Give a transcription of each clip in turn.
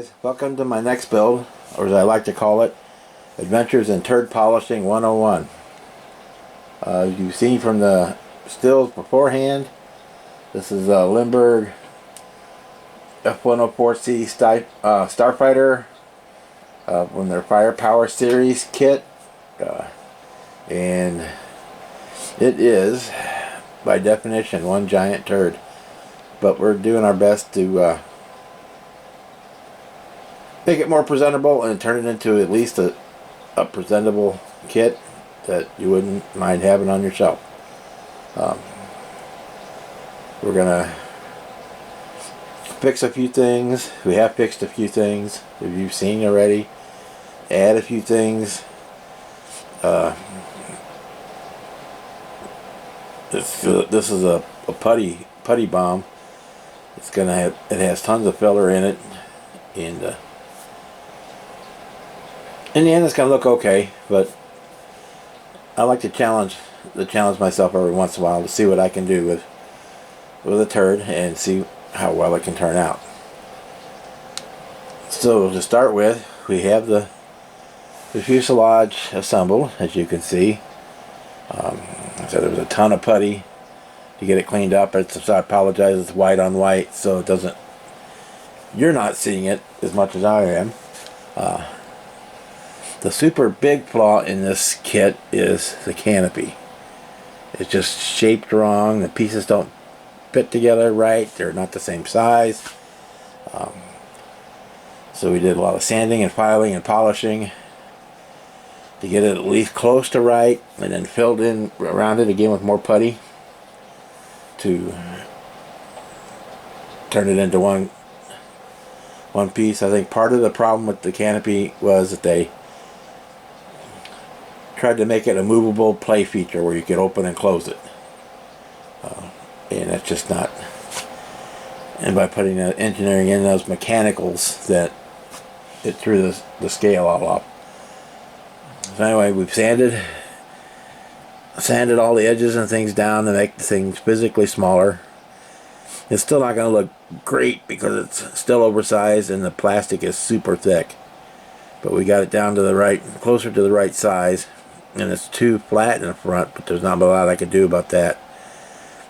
guys, welcome to my next build, or as I like to call it, Adventures in Turd Polishing 101. You've seen from the stills beforehand, this is a Lindberg F-104 Starfighter from their Firepower series kit, and it is, by definition, one giant turd. But we're doing our best to make it more presentable and turn it into at least a presentable kit that you wouldn't mind having on your shelf. We're gonna fix a few things. We have fixed a few things that you've seen already. Add a few things. This is a putty bomb. It's gonna have, it has tons of filler in it, and in the end it's gonna look okay. But I like to challenge myself every once in a while to see what I can do with a turd and see how well it can turn out. So to start with, we have the fuselage assembled, as you can see. So there was a ton of putty to get it cleaned up. So I apologize, it's white on white, so it doesn't, you're not seeing it as much as I am. The super big flaw in this kit is the canopy. It's just shaped wrong. The pieces don't fit together right. They're not the same size. So we did a lot of sanding and filing and polishing to get it at least close to right, and then filled in around it again with more putty to turn it into one piece. I think part of the problem with the canopy was that they tried to make it a movable play feature where you could open and close it, and that's just not. And by putting the engineering in those mechanicals, that it threw the scale all off. So anyway, we've sanded all the edges and things down to make the things physically smaller. It's still not going to look great because it's still oversized and the plastic is super thick. But we got it down to the right, closer to the right size. And it's too flat in the front, but there's not a lot I can do about that.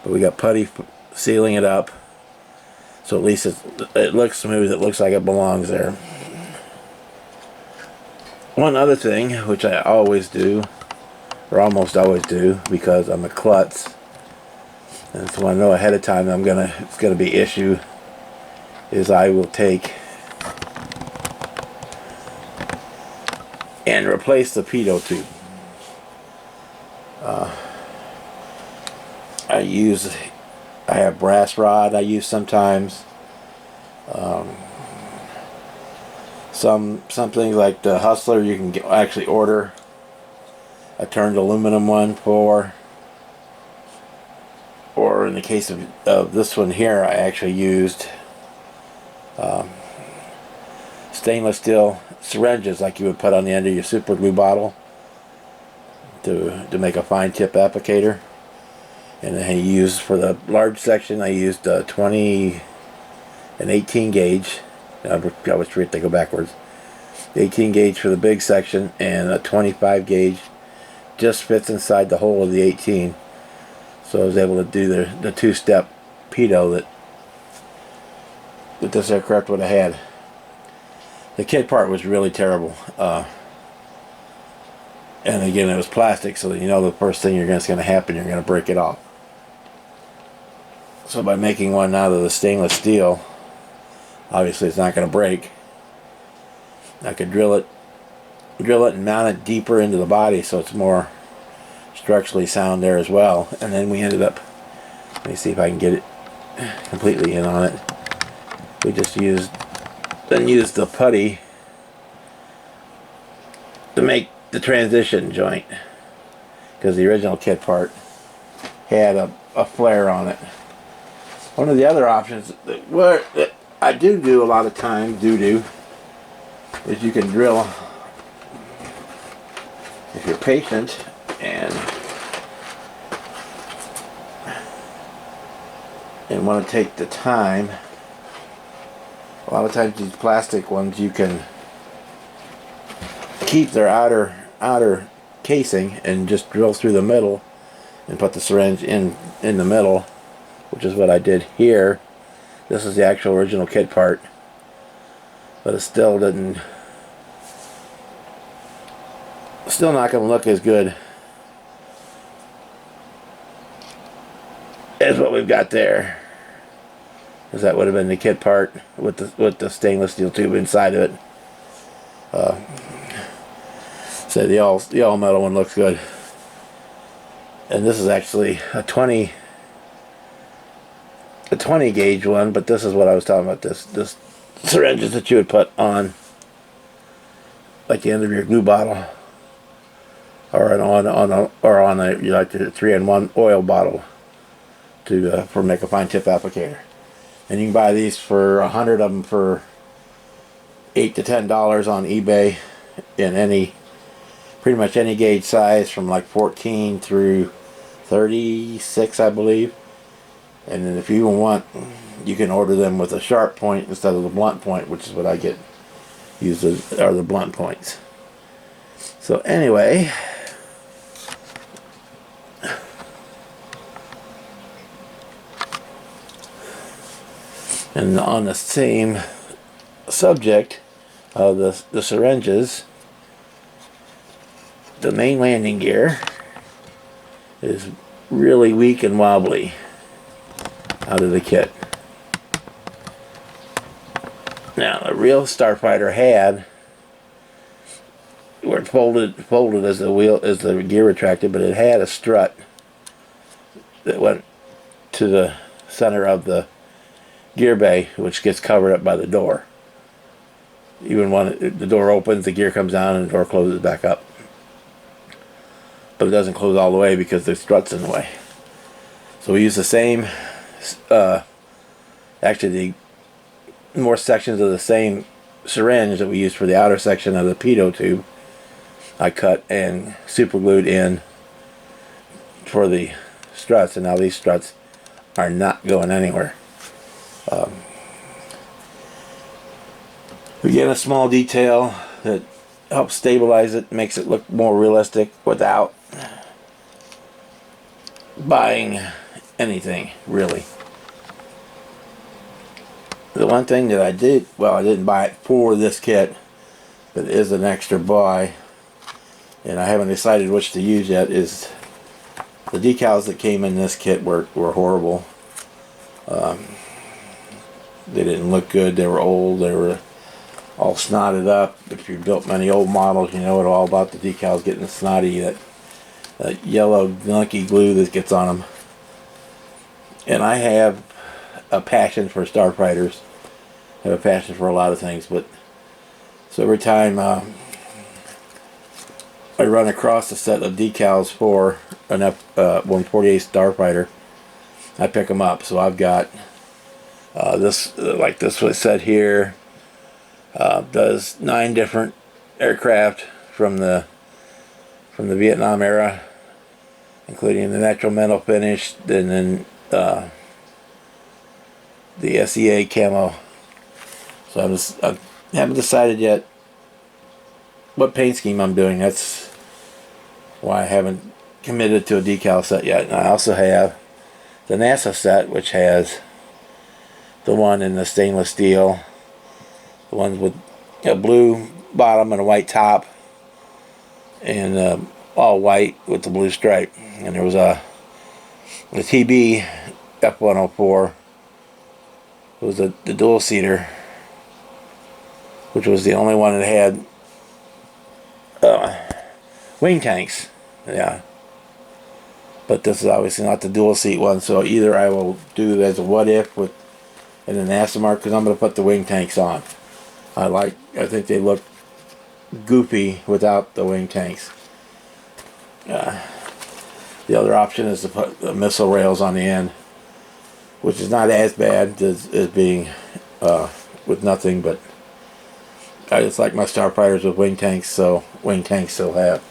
But we got putty sealing it up, so at least it looks smooth. It looks like it belongs there. One other thing, which I always do, or almost always do, because I'm a klutz, and so I know ahead of time it's gonna be issue, is I will take and replace the pitot tube. I have brass rod I use sometimes. Some things like the Hustler you can actually order a turned aluminum one for, or in the case of this one here, I actually used stainless steel syringes like you would put on the end of your super glue bottle to make a fine tip applicator. And then I used, for the large section, I used 20 and 18 gauge. I was forget to go backwards. 18 gauge for the big section, and a 25 gauge just fits inside the hole of the 18. So I was able to do the two-step pitot that this aircraft would have had. The kit part was really terrible. And again, it was plastic, so you know the first thing that's going to happen, you're going to break it off. So by making one out of the stainless steel, obviously it's not going to break. I could drill it and mount it deeper into the body so it's more structurally sound there as well. And then we ended up, let me see if I can get it completely in on it. We just used the putty to make the transition joint, because the original kit part had a flare on it. One of the other options that I do a lot of time, is you can drill, if you're patient and want to take the time A lot of times these plastic ones, you can keep their outer casing and just drill through the middle and put the syringe in the middle, which is what I did here. This is the actual original kit part, but it still didn't, still not going to look as good as what we've got there, because that would have been the kit part with the stainless steel tube inside of it. So the all metal one looks good, and this is actually a 20 gauge one, but this is what I was talking about. This syringes that you would put on like the end of your glue bottle, or on a like the 3-in-1 oil bottle to for make a fine tip applicator. And you can buy these for 100 of them for $8 to $10 on eBay, in pretty much any gauge size from like 14 through 36, I believe. And then if you want, you can order them with a sharp point instead of the blunt point, which is what I get used as, are the blunt points. So anyway, and on the same subject of the syringes, the main landing gear is really weak and wobbly out of the kit. Now, the real Starfighter had, where it folded as the gear retracted, but it had a strut that went to the center of the gear bay, which gets covered up by the door. Even when the door opens, the gear comes down and the door closes back up. But it doesn't close all the way because the strut's in the way. So we use the same, actually the more sections of the same syringe that we used for the outer section of the pitot tube, I cut and super glued in for the struts, and now these struts are not going anywhere. We get a small detail that helps stabilize it, makes it look more realistic without buying anything, really. The one thing that I did, well, I didn't buy it for this kit, but it is an extra buy, and I haven't decided which to use yet, is the decals that came in this kit were horrible. They didn't look good, they were old, they were all snotted up. If you built many old models, you know it all about the decals getting snotty, that yellow gunky glue that gets on them. And I have a passion for Starfighters. I have a passion for a lot of things, but so every time I run across a set of decals for an F-148 Starfighter, I pick them up. So I've got this, like this was said here, does 9 different aircraft from the Vietnam era, including the natural metal finish, and then the SEA camo. So I haven't decided yet what paint scheme I'm doing. That's why I haven't committed to a decal set yet. And I also have the NASA set, which has the one in the stainless steel, the ones with a blue bottom and a white top, and all white with the blue stripe. And there was the TB F-104. It was the dual seater, which was the only one that had wing tanks. Yeah, but this is obviously not the dual seat one. So either I will do it as a what if with an NASA mark, because I'm going to put the wing tanks on. I think they look goofy without the wing tanks. The other option is to put the missile rails on the end, which is not as bad as being with nothing, but I just like my Starfighters with wing tanks, so wing tanks still have.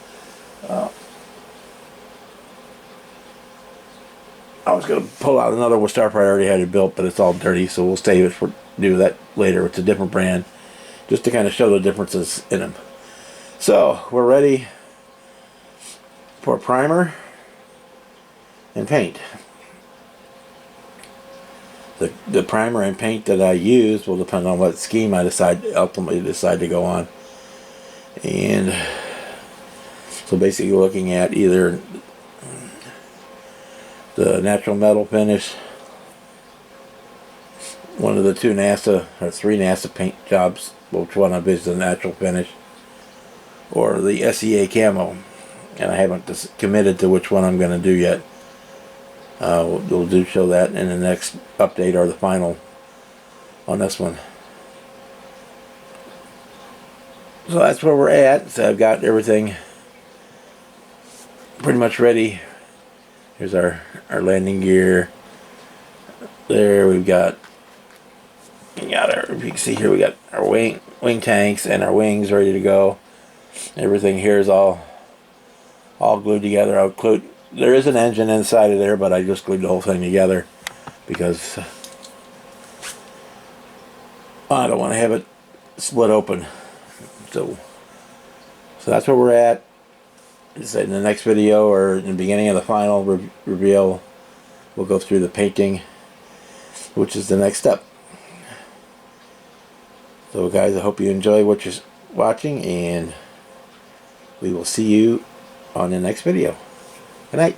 I was going to pull out another Starfighter I already had it built, but it's all dirty, so we'll save it for do that later. It's a different brand, just to kind of show the differences in them. So we're ready for primer and paint. The primer and paint that I use will depend on what scheme I ultimately decide to go on. And so basically looking at either the natural metal finish, one of the two NASA or three NASA paint jobs, which one of is the natural finish, or the SEA camo. And I haven't committed to which one I'm going to do yet. We'll do show that in the next update or the final on this one. So that's where we're at. So I've got everything pretty much ready. Here's our landing gear. There we've got our, you can see here we got our wing tanks and our wings ready to go. Everything here is all glued together. There is an engine inside of there, but I just glued the whole thing together because I don't want to have it split open. So that's where we're at. In the next video or in the beginning of the final reveal, we'll go through the painting, which is the next step. So guys, I hope you enjoy what you're watching, and we will see you on the next video. Good night.